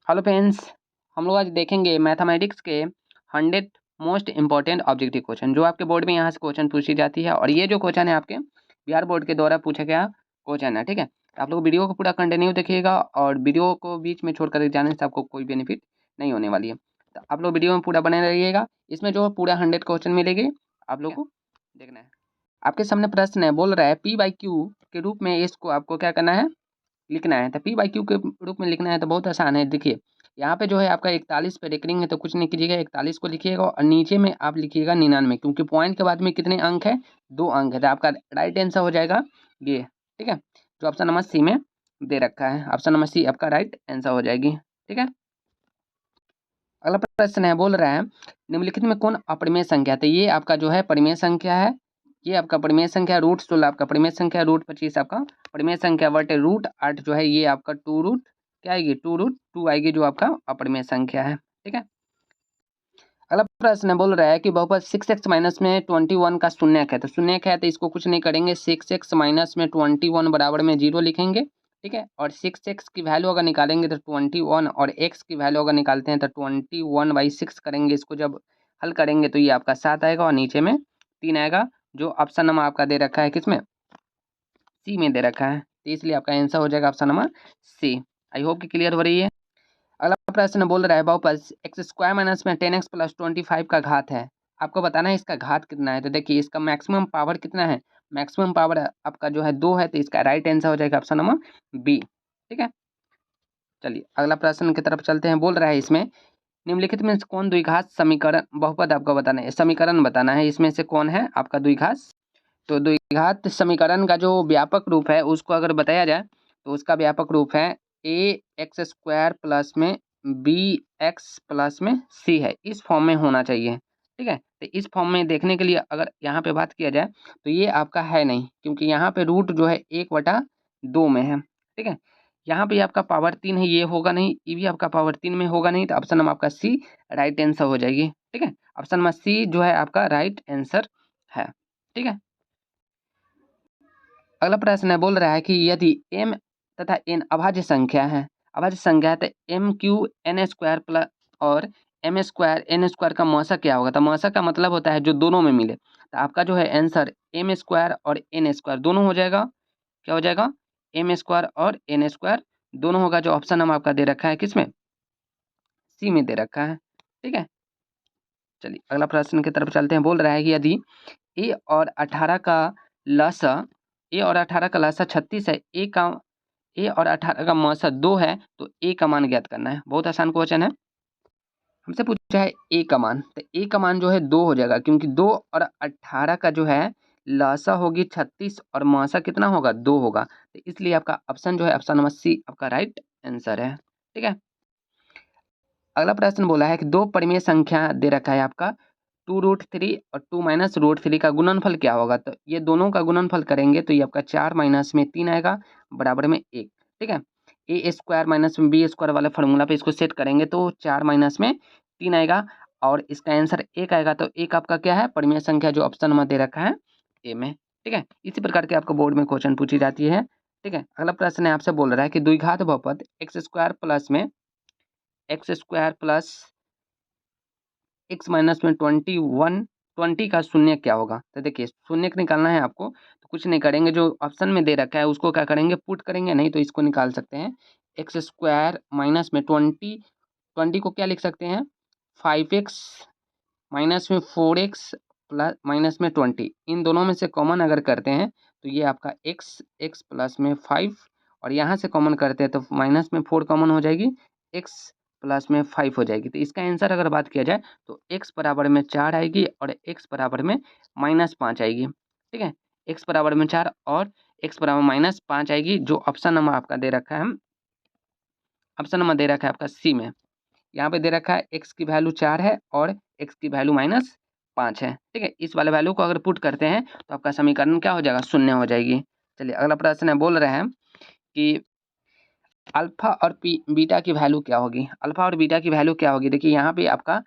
Hello friends, हम लोग आज देखेंगे मैथमेटिक्स के 100 मोस्ट इंपॉर्टेंट ऑब्जेक्टिव क्वेश्चन जो आपके बोर्ड में यहाँ से क्वेश्चन पूछी जाती है। और ये जो क्वेश्चन है आपके बिहार बोर्ड के द्वारा पूछा गया क्वेश्चन है। ठीक है, तो आप लोग वीडियो को पूरा कंटिन्यू देखिएगा और वीडियो को बीच में छोड़ कर जाने से आपको कोई बेनिफिट नहीं होने वाली है। तो आप लोग वीडियो में पूरा बने रहिएगा। इसमें जो पूरा 100 क्वेश्चन मिलेगी आप लोग को देखना है। आपके सामने प्रश्न है, बोल रहा है P/Q के रूप में इसको आपको क्या करना है, लिखना है। तो P/Q के रूप में लिखना है तो बहुत आसान है। देखिए यहाँ पे जो है आपका 41 पे रेकरिंग है तो कुछ नहीं कीजिएगा, 41 को लिखिएगा और नीचे में आप लिखिएगा 99, क्योंकि पॉइंट के बाद में कितने अंक है, 2 अंक है। तो आपका राइट आंसर हो जाएगा ये। ठीक है, जो ऑप्शन नंबर सी में दे रखा है, ऑप्शन नंबर सी आपका राइट आंसर हो जाएगी। ठीक है, अगला प्रश्न है, बोल रहा है निम्नलिखित में कौन अपरिमेय संख्या है। तो ये आपका जो है परिमेय संख्या है, ये आपका परिमेय संख्या √16 आपका परिमेय संख्या, √25 आपका परिमेय संख्या, बटे √8 जो है ये आपका 2 क्या आएगी, 2√2 आएगी जो आपका अपरिमेय संख्या है। ठीक है, अगला प्रश्न बोल रहा है कि बहुपद 6x माइनस में 21 का शून्यक है। तो शून्यक है तो इसको कुछ नहीं करेंगे, 6x माइनस में 21 बराबर में 0 लिखेंगे। ठीक है, और 6x की वैल्यू अगर निकालेंगे तो 21 और x की वैल्यू अगर निकालते हैं तो 21/6 करेंगे। इसको जब हल करेंगे तो ये आपका 7 आएगा और नीचे में 3 आएगा, जो ऑप्शन नंबर आपका दे रखा है किसमें, सी में दे रखा है। तो इसलिए आपका आंसर हो जाएगा option number C. I hope कि क्लियर हो रही है। अगला प्रश्न बोल रहा है बहुपद x² माइनस में 10x प्लस 25 का घात है, आपको बताना है इसका घात कितना है। तो देखिए इसका मैक्सिमम पावर कितना है, मैक्सिमम पावर आपका जो है 2 है, तो इसका राइट आंसर हो जाएगा ऑप्शन नंबर बी। ठीक है, चलिए अगला प्रश्न की तरफ चलते हैं। बोल रहा है इसमें निम्नलिखित में से कौन द्विघात समीकरण बहुपद आपको बताना है, समीकरण बताना है, इसमें से कौन है आपका द्विघात। तो द्विघात समीकरण का जो व्यापक रूप है उसको अगर बताया जाए तो उसका व्यापक रूप है ax² प्लस में bx प्लस में c है, इस फॉर्म में होना चाहिए। ठीक है, तो इस फॉर्म में देखने के लिए अगर यहाँ पे बात किया जाए तो ये आपका है नहीं, क्योंकि यहाँ पे रूट जो है 1/2 में है। ठीक है, यहाँ पे आपका पावर 3 है, ये होगा नहीं, ये भी आपका पावर 3 में होगा नहीं, तो ऑप्शन नंबर आपका सी राइट आंसर हो जाएगी। ठीक है, ऑप्शन नंबर सी जो है आपका राइट आंसर है। ठीक है, अगला प्रश्न है, बोल रहा है कि यदि m तथा n अभाज्य संख्या है, अभाज्य संख्या है तो m⁴ प्लस और m² n² का मौसा क्या होगा। तो मौसा का मतलब होता है जो दोनों में मिले। तो आपका जो है आंसर m² और n² दोनों हो जाएगा, क्या हो जाएगा, m² और n² दोनों होगा, जो ऑप्शन हम आपका दे रखा है किसमें, सी में दे रखा है। ठीक है, चलिए अगला प्रश्न की तरफ चलते हैं। बोल रहा है कि यदि ए और 18 का लसा, ए और 18 का लसा 36 है, ए और 18 का मौसा 2 है, तो ए का मान ज्ञात करना है। बहुत आसान क्वेश्चन है, हमसे पूछा है ए का मान। तो ए का मान जो है 2 हो जाएगा, क्योंकि 2 और 18 का जो है लसा होगी 36 और मौसा कितना होगा, 2 होगा। तो इसलिए आपका ऑप्शन जो है ऑप्शन नंबर सी आपका राइट आंसर है। ठीक है, अगला प्रश्न बोला है कि दो परिमेय संख्या दे रखा है आपका 2√3 और 2 - √3 का गुणनफल क्या होगा। तो ये दोनों का गुणनफल करेंगे तो ये आपका 4 माइनस में 3 आएगा बराबर में 1। ठीक है, a² माइनस में b² वाले फार्मूला पे इसको सेट करेंगे तो 4 माइनस में 3 आएगा और इसका आंसर 1 आएगा। तो 1 आपका क्या है, परिमेय संख्या, जो ऑप्शन नंबर दे रखा है ए में। ठीक है, इसी प्रकार के आपको बोर्ड में क्वेश्चन पूछी जाती है। ठीक है, अगला प्रश्न है, आपसे बोल रहा है कि द्विघात बहुपद x² प्लस में x² प्लस x माइनस में 20 का शून्य क्या होगा। तो देखिए शून्य निकालना है आपको, तो कुछ नहीं करेंगे, जो ऑप्शन में दे रखा है उसको क्या करेंगे, पुट करेंगे, नहीं तो इसको निकाल सकते हैं। x² माइनस में 20 को क्या लिख सकते हैं, 5x माइनस में 4x प्लस माइनस में 20, इन दोनों में से कॉमन अगर करते हैं तो ये आपका x प्लस में 5 और यहाँ से कॉमन करते हैं तो माइनस में 4 कॉमन हो जाएगी, x प्लस में 5 हो जाएगी। तो इसका आंसर अगर बात किया जाए तो x बराबर में 4 आएगी और x बराबर में -5 आएगी। ठीक है, x बराबर में 4 और x बराबर -5 आएगी, जो ऑप्शन नंबर आपका दे रखा है, ऑप्शन नंबर दे रखा है आपका सी में। यहाँ पे दे रखा है x की वैल्यू 4 है और x की वैल्यू -5 है। ठीक है, इस वाले वैल्यू को अगर पुट करते हैं तो आपका समीकरण क्या हो जाएगा, शून्य हो जाएगी। चलिए अगला प्रश्न है, बोल रहे हैं कि अल्फा और बीटा की वैल्यू क्या होगी, अल्फा और बीटा की वैल्यू क्या होगी। देखिए यहाँ पे आपका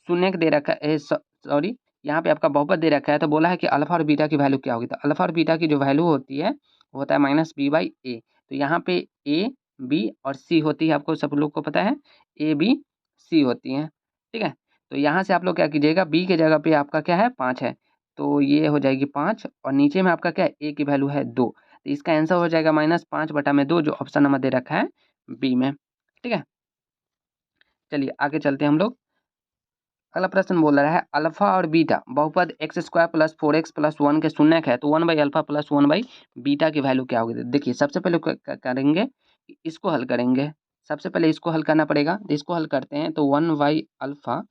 शून्य दे रखा है, सॉरी यहाँ पे आपका बहुपद दे रखा है, तो बोला है कि अल्फा और बीटा की वैल्यू क्या होगी। तो अल्फा और बीटा की जो वैल्यू होती है वो होता है -b/a। तो यहाँ पे a बी और सी होती है, आपको सब लोग को पता है ए बी सी होती हैं, ठीक है। तो यहाँ से आप लोग क्या कीजिएगा, बी के जगह पे आपका क्या है 5 है, तो ये हो जाएगी 5 और नीचे में आपका क्या है ए की वैल्यू है 2, तो इसका आंसर हो जाएगा -5/2 जो ऑप्शन नंबर दे रखा है बी में, ठीक है। चलिए आगे चलते हैं हम लोग। अगला प्रश्न बोल रहा है अल्फा और बीटा बहुपद x² + 4x + 1 के शून्यक है तो 1/α + 1/बीटा की वैल्यू क्या होगी। देखिए सबसे पहले क्या करेंगे, इसको हल करेंगे। सबसे पहले इसको हल करना पड़ेगा, तो इसको हल करते हैं तो 1/α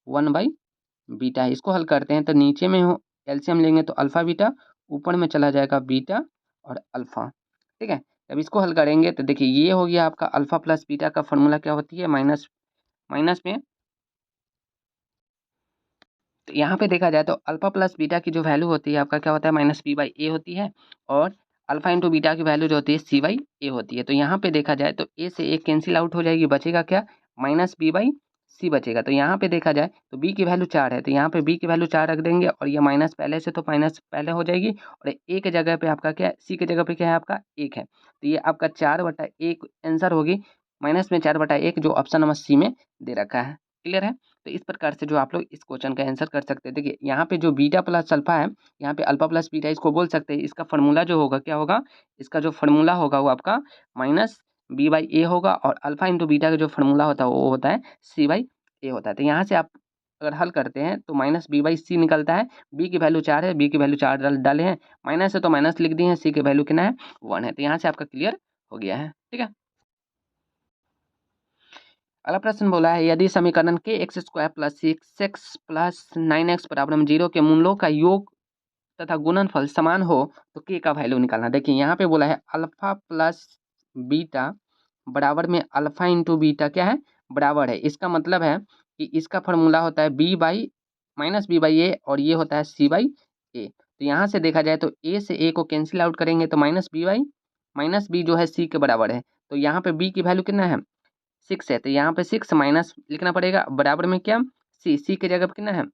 1/बीटा, इसको हल करते हैं तो नीचे में हो एलसीएम लेंगे तो अल्फा बीटा, ऊपर में चला जाएगा बीटा और अल्फा, ठीक है। जब इसको हल करेंगे तो देखिए ये हो गया आपका अल्फा प्लस बीटा का फॉर्मूला क्या होती है माइनस माइनस में, तो यहाँ पे देखा जाए तो अल्फा प्लस बीटा की जो वैल्यू होती है आपका क्या होता है -b/a होती है और अल्फा इंटू बीटा की वैल्यू जो होती है c/a होती है। तो यहाँ पे देखा जाए तो a से a कैंसिल आउट हो जाएगी, बचेगा क्या -b/c बचेगा। तो यहाँ पे देखा जाए तो b की वैल्यू 4 है, तो यहाँ पे b की वैल्यू 4 रख देंगे और ये माइनस पहले से तो माइनस पहले हो जाएगी और a के जगह पे आपका क्या है, c के जगह पे क्या है आपका 1 है, तो ये आपका 4/1 आंसर होगी, माइनस में 4/1 जो ऑप्शन नंबर सी में दे रखा है। क्लियर है। तो इस प्रकार से जो आप लोग इस क्वेश्चन का आंसर कर सकते हैं। देखिए यहाँ पे जो बीटा प्लस अल्फा है, यहाँ पे अल्फा प्लस बीटा इसको बोल सकते हैं, इसका फार्मूला जो होगा क्या होगा, इसका जो फार्मूला होगा वो आपका -b/a होगा और अल्फा इंटू बीटा का जो फार्मूला होता है वो होता है c/a होता है। तो यहाँ से आप अगर हल करते हैं तो -b/c निकलता है, b की वैल्यू 4 है, b की वैल्यू 4 डाले हैं, माइनस है तो माइनस लिख दिए हैं, c की वैल्यू कितना है 1 है, तो यहाँ से आपका क्लियर हो गया है, ठीक है। अगला प्रश्न बोला है यदि समीकरण के x² + 6x + 9x = 0 के मूलों का योग तथा गुणनफल समान हो तो k का वैल्यू निकालना। देखिए यहाँ पे बोला है अल्फा प्लस बीटा बराबर में अल्फा इंटू बीटा क्या है बराबर है, इसका मतलब है कि इसका फॉर्मूला होता है b/-b/a और ये होता है c/a। तो यहाँ से देखा जाए तो a से a को कैंसिल आउट करेंगे तो -b जो है c के बराबर है, तो यहाँ पे b की वैल्यू कितना है 6 है, तो यहाँ पे 6 माइनस लिखना पड़ेगा, बराबर में क्या सी के जगह पे कितना है,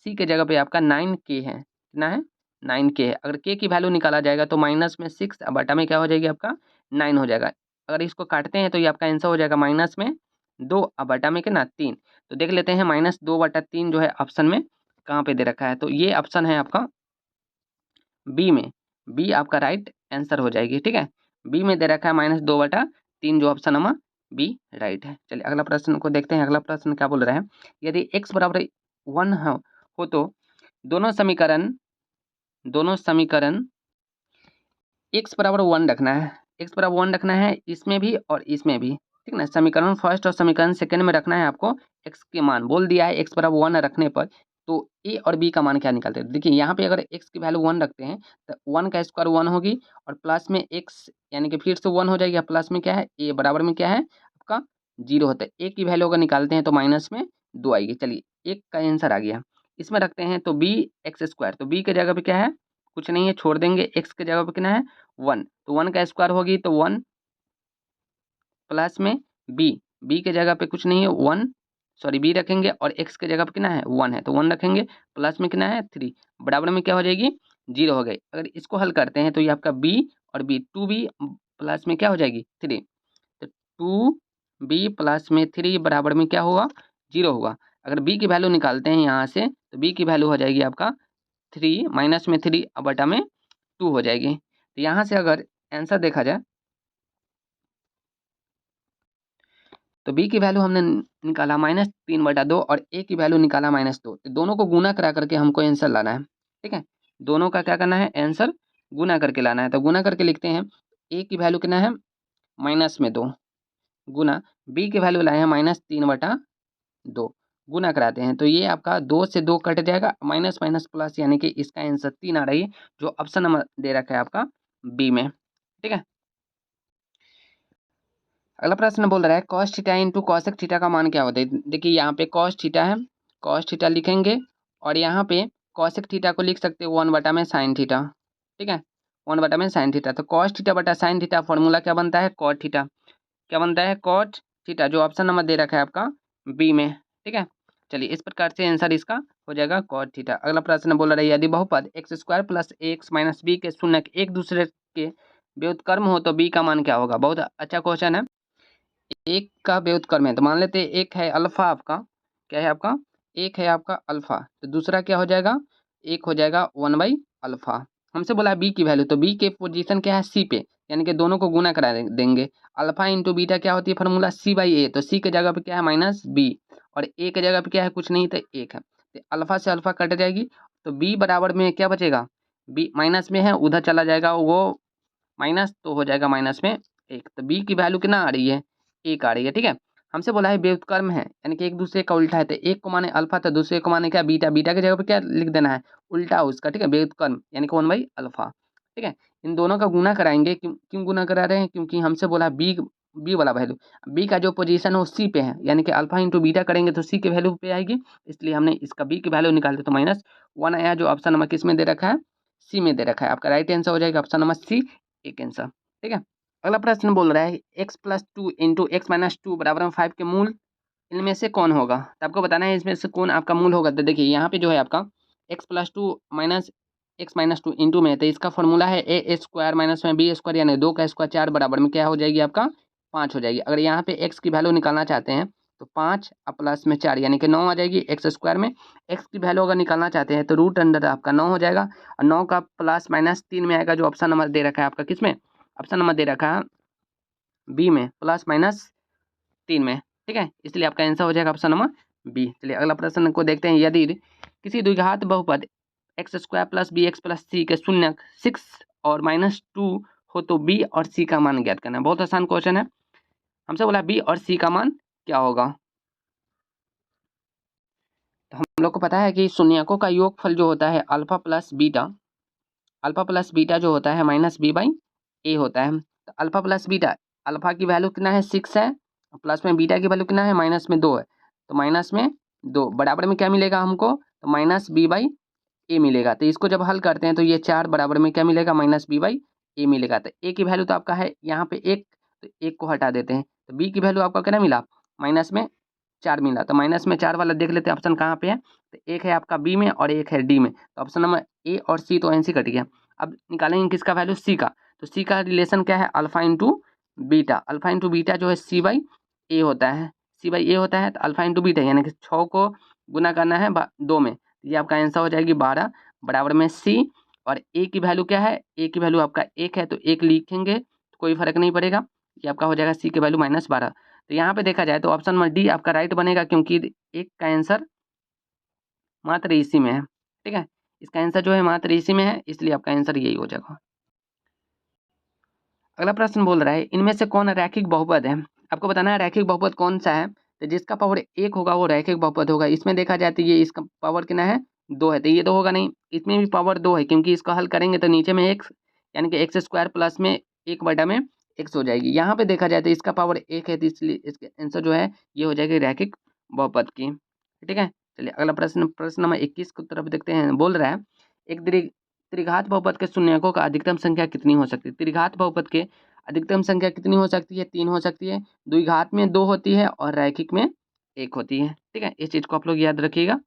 सी के जगह पे आपका 9k है, कितना है 9k है। अगर k की वैल्यू निकाला जाएगा तो माइनस में 6 बटा में क्या हो जाएगी आपका 9 हो जाएगा। अगर इसको काटते हैं तो ये आपका आंसर हो जाएगा माइनस में 2 बटा में कितना 3। तो देख लेते हैं -2/3 जो है ऑप्शन में कहाँ पे दे रखा है, तो ये ऑप्शन है आपका बी में, बी आपका राइट आंसर हो जाएगी, ठीक है। बी में दे रखा है -2/3 जो ऑप्शन नंबर बी राइट है। चलिए अगला प्रश्न को देखते हैं। अगला प्रश्न क्या बोल रहा है, यदि x बराबर 1 हो तो दोनों समीकरण x बराबर 1 रखना है, x बराबर 1 रखना है इसमें भी और इसमें भी, ठीक ना। समीकरण फर्स्ट और समीकरण सेकंड में रखना है आपको x के मान, बोल दिया है x बराबर 1 रखने पर तो a और b का मान क्या निकालते हैं। देखिए यहाँ पे अगर x की वैल्यू 1 रखते हैं तो 1 का स्क्वायर 1 होगी और प्लस में x यानी कि फिर से 1 हो जाएगी, प्लस में क्या है a बराबर में क्या है आपका 0 होता है। a की वैल्यू अगर निकालते हैं तो माइनस में 2 आएगी। चलिए एक का आंसर आ गया, इसमें रखते हैं तो b(x²), तो b के जगह पे क्या है कुछ नहीं है, छोड़ देंगे, x के जगह पे कितना है 1, तो 1 का स्क्वायर होगी तो 1 प्लस में b के जगह पे कुछ नहीं है 1 सॉरी b रखेंगे और x के जगह पे कितना है 1 है तो 1 रखेंगे, प्लस में कितना है 3 बराबर में क्या हो जाएगी 0 हो गई। अगर इसको हल करते हैं तो ये आपका b और b 2b प्लस में क्या हो जाएगी 3, तो 2b प्लस में 3 बराबर में क्या होगा 0 होगा। अगर b की वैल्यू निकालते हैं यहाँ से तो b की वैल्यू हो जाएगी आपका 3 माइनस में 3 बटा में 2 हो जाएगी। तो यहाँ से अगर आंसर देखा जाए तो b की वैल्यू हमने निकाला -3/2 और a की वैल्यू निकाला -2, तो दोनों को गुना करा करके हमको आंसर लाना है, ठीक है। दोनों का क्या करना है आंसर गुना करके लाना है, तो गुना करके लिखते हैं a की वैल्यू कितना है -2 गुना b की वैल्यू लाए हैं -3/2 गुना कराते हैं तो ये आपका 2 से 2 कट जाएगा, माइनस माइनस प्लस यानी कि इसका आंसर 3 आ रही है जो ऑप्शन नंबर दे रखा है आपका बी में, ठीक है। अगला प्रश्न बोल रहा है cos theta into cosec theta का मान क्या होता है। देखिए यहाँ पे cos थीटा है, cos थीटा लिखेंगे और यहाँ पे कॉसेक थीटा को लिख सकते हैं 1 बटा में साइन थीटा, ठीक है 1 बटा में साइन थीटा। तो cos थीटा बटा साइन थीटा फॉर्मूला क्या बनता है cot थीटा, क्या बनता है cot थीटा जो ऑप्शन नंबर दे रखा है आपका बी में, ठीक है। चलिए इस प्रकार से आंसर इसका हो जाएगा cot थीटा। अगला प्रश्न बोल रहा है यदि बहुपद x² + ax - b के शून्यक एक दूसरे के व्युत्क्रम हो तो बी का मान क्या होगा? बहुत अच्छा क्वेश्चन है। एक का व्युत्क्रम है तो मान लेते हैं एक है अल्फा आपका, क्या है आपका? एक है आपका अल्फा, तो दूसरा क्या हो जाएगा? एक हो जाएगा 1/अल्फा। हमसे बोला है बी की वैल्यू, तो बी के पोजीशन क्या है? सी पे, यानी कि दोनों को गुना करा देंगे। अल्फा इंटू बीटा क्या होती है फार्मूला? C/A। तो सी के जगह पे क्या है? -b, और ए के जगह पे क्या है? कुछ नहीं, तो एक है, तो अल्फा से अल्फा कट जाएगी, तो बी बराबर में क्या बचेगा? बी माइनस में है, उधर चला जाएगा वो माइनस, तो हो जाएगा माइनस में एक। तो बी की वैल्यू कितना आ रही है? एक आ रही है, ठीक है। हमसे बोला है व्युत्क्रम है, यानी कि एक दूसरे का उल्टा है, तो एक को माने अल्फा, तो दूसरे को माने क्या? बीटा। बीटा की जगह पे क्या लिख देना है? उल्टा उसका, ठीक है, व्युत्क्रम यानी कि 1/अल्फा, ठीक है। इन दोनों का गुना कराएंगे, क्यों क्यों गुना करा रहे हैं? क्योंकि हमसे बोला बी, बी वाला वैल्यू, बी का जो पोजीशन है वो सी पे है, यानी कि अल्फा इंटू बीटा करेंगे तो सी की वैल्यू पे आएगी, इसलिए हमने इसका बी की वैल्यू निकालते तो -1 आया, जो ऑप्शन नंबर किस में दे रखा है? सी में दे रखा है। आपका राइट आंसर हो जाएगा ऑप्शन नंबर सी, एक आंसर, ठीक है। अगला प्रश्न बोल रहा है x+2 into x minus two बराबर में 5 के मूल इनमें से कौन होगा? तो आपको बताना है इसमें से कौन आपका मूल होगा। तो देखिए यहाँ पे जो है आपका x+2 minus x minus two into में, तो इसका फॉर्मूला है a² माइनस में b², यानी 2 का स्क्वायर 4 बराबर में क्या हो जाएगी? आपका 5 हो जाएगी। अगर यहाँ पे x की वैल्यू निकालना चाहते हैं तो 5 प्लस में 4 यानी कि 9 आ जाएगी x² में। x की वैल्यू अगर निकालना चाहते हैं तो रूट अंडर आपका 9 हो जाएगा, और 9 का प्लस माइनस 3 में आएगा, जो ऑप्शन नंबर दे रखा है आपका किसमें? ऑप्शन नंबर दे रखा है बी में, +-3 में, ठीक है, इसलिए आपका आंसर हो जाएगा ऑप्शन नंबर बी। चलिए अगला प्रश्न को देखते हैं। यदि किसी द्विघात बहुपद x² + bx + c के शून्यक 6 और -2 हो तो बी और सी का मान ज्ञात करना है। बहुत आसान क्वेश्चन है। हमसे बोला बी और सी का मान क्या होगा? तो हम लोग को पता है कि शून्यकों का योगफल जो होता है alpha plus beta, alpha plus beta जो होता है -b/a होता है। तो अल्फा प्लस बीटा, अल्फा की वैल्यू कितना है? 6 है, प्लस में बीटा की वैल्यू कितना है? माइनस में 2 है, तो माइनस में 2 बराबर में क्या मिलेगा हमको? तो -b/a मिलेगा। तो इसको जब हल करते हैं तो ये 4 बराबर में क्या मिलेगा? -b/a मिलेगा। तो a की वैल्यू तो आपका है यहाँ पे 1, तो 1 को हटा देते हैं, तो b की वैल्यू आपका कितना मिला? माइनस में 4 मिला। तो माइनस में 4 वाला देख लेते हैं ऑप्शन कहाँ पे है। तो एक है आपका बी में और एक है डी में, तो ऑप्शन नंबर ए और सी तो एनसी कट गया। अब निकालेंगे किसका वैल्यू? सी का। तो सी का रिलेशन क्या है? Alpha into beta. Alpha into beta जो है C/A होता है, C/A होता है, तो अल्फा इंटू बीटा यानी कि 6 को गुना करना है 2 में, तो ये आपका आंसर हो जाएगी 12 बराबर में सी। और ए की वैल्यू क्या है? ए की वैल्यू आपका 1 है, तो 1 लिखेंगे तो कोई फर्क नहीं पड़ेगा, ये आपका हो जाएगा सी की वैल्यू -12। तो यहाँ पे देखा जाए तो ऑप्शन नंबर डी आपका राइट बनेगा, क्योंकि एक का आंसर मात्र इसी में है, ठीक है, इसका आंसर जो है मात्र इसी में है, इसलिए आपका आंसर यही हो जाएगा। अगला प्रश्न बोल रहा है इनमें से कौन रैखिक बहुपद है? आपको बताना है रैखिक बहुपद कौन सा है। तो जिसका पावर 1 होगा वो रैखिक बहुपद होगा। इसमें देखा जाए तो ये इसका पावर कितना है? 2 है, तो ये तो होगा नहीं। इसमें भी पावर 2 है, क्योंकि इसको हल करेंगे तो नीचे में x यानी कि x² प्लस में 1/x हो जाएगी। यहाँ पे देखा जाए तो इसका पावर 1 है, तो इसलिए इसका आंसर जो है ये हो जाएगी रैखिक बहुपद की, ठीक है। चलिए अगला प्रश्न, प्रश्न नंबर 21 की तरफ देखते हैं। बोल रहा है एक त्रिघात बहुपद के शून्यकों का अधिकतम संख्या कितनी हो सकती है? त्रिघात बहुपद के अधिकतम संख्या कितनी हो सकती है? 3 हो सकती है, द्विघात में 2 होती है और रैखिक में 1 होती है, ठीक है, इस चीज को आप लोग याद रखिएगा।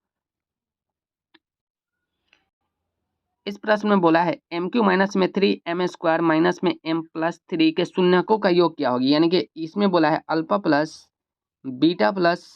इस प्रश्न में बोला है MQ माइनस में 3m² माइनस में m+3 के शून्यकों का योग क्या होगी? यानी कि इसमें बोला है alpha plus beta plus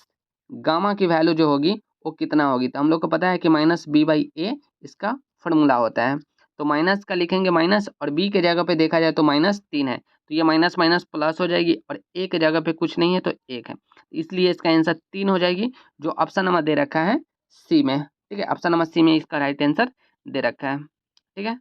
gamma की वैल्यू जो होगी वो कितना होगी? तो हम लोग को पता है कि -b/a इसका फॉर्मूला होता है, तो माइनस का लिखेंगे माइनस, और b के जगह पे देखा जाए तो -3 है, तो ये माइनस माइनस प्लस हो जाएगी, और a के जगह पे कुछ नहीं है तो 1 है, इसलिए इसका आंसर 3 हो जाएगी, जो ऑप्शन नंबर दे रखा है सी में, ठीक है, ऑप्शन नंबर सी में इसका राइट आंसर दे रखा है, ठीक है।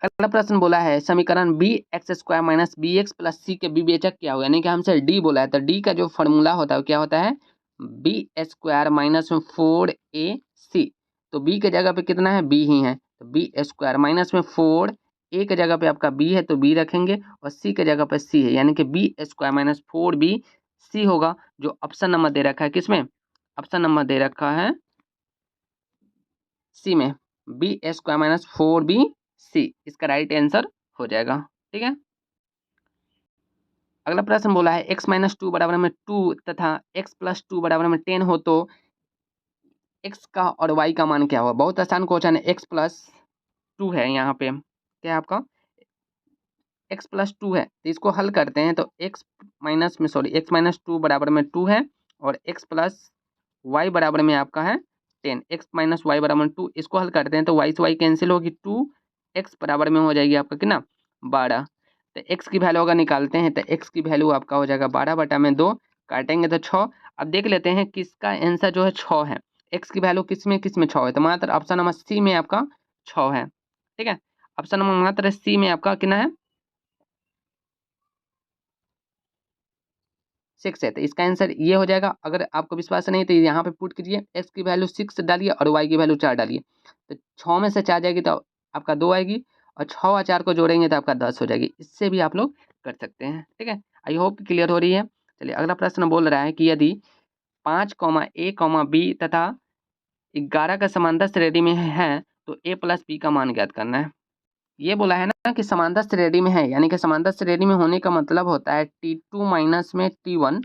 अगला प्रश्न बोला है समीकरण bx² माइनस bx प्लस सी के विवेचक क्या होगा? यानी कि हमसे डी बोला है, तो डी का जो फॉर्मूला होता है क्या होता है? b² minus 4ac। तो b के जगह पे कितना है? b ही है, तो b² माइनस में 4, a के जगह पे आपका b है तो b रखेंगे, और c के जगह पे c है, यानी कि b² माइनस 4bc होगा, जो ऑप्शन नंबर दे रखा है किसमें? ऑप्शन नंबर दे रखा है सी में, b² माइनस 4bc इसका राइट आंसर हो जाएगा, ठीक है। अगला प्रश्न बोला है x-2 बराबर में 2 तथा x+2 बराबर में 10 हो तो x का और y का मान क्या होगा? बहुत आसान क्वेश्चन है। x+2 है यहाँ पे, क्या है आपका? x प्लस 2 है, तो इसको हल करते हैं तो x माइनस 2 बराबर में 2 है, और x प्लस वाई बराबर में आपका है 10, x माइनस वाई बराबर में 2, इसको हल करते हैं तो y से y कैंसिल होगी, 2x बराबर में हो जाएगी आपका कितना 12। तो x की वैल्यू अगर निकालते हैं तो x की वैल्यू आपका हो जाएगा 12/2, काटेंगे तो 6। अब देख लेते हैं किसका आंसर जो है 6 है, x की वैल्यू किस में 6 है, तो मात्र ऑप्शन नंबर सी में आपका 6 है। ठीक है, ऑप्शन नंबर मात्र सी में आपका कितना है 6 है, तो इसका आंसर ये हो जाएगा। अगर आपको विश्वास नहीं तो यहाँ पे पुट कीजिए, x की वैल्यू 6 डालिए और y की वैल्यू 4 डालिए, तो 6 में से 4 जाएगी तो आपका 2 आएगी, और 6 और 4 को जोड़ेंगे तो आपका 10 हो जाएगी। इससे भी आप लोग कर सकते हैं। ठीक है, आई होप क्लियर हो रही है। चलिए अगला प्रश्न बोल रहा है कि यदि 5, a, b तथा 11 का समांतर श्रेणी में है तो a प्लस b का मान ज्ञात करना है। ये बोला है ना कि समांतर श्रेणी में है, यानी कि समांतर श्रेणी में होने का मतलब होता है T2 माइनस में T1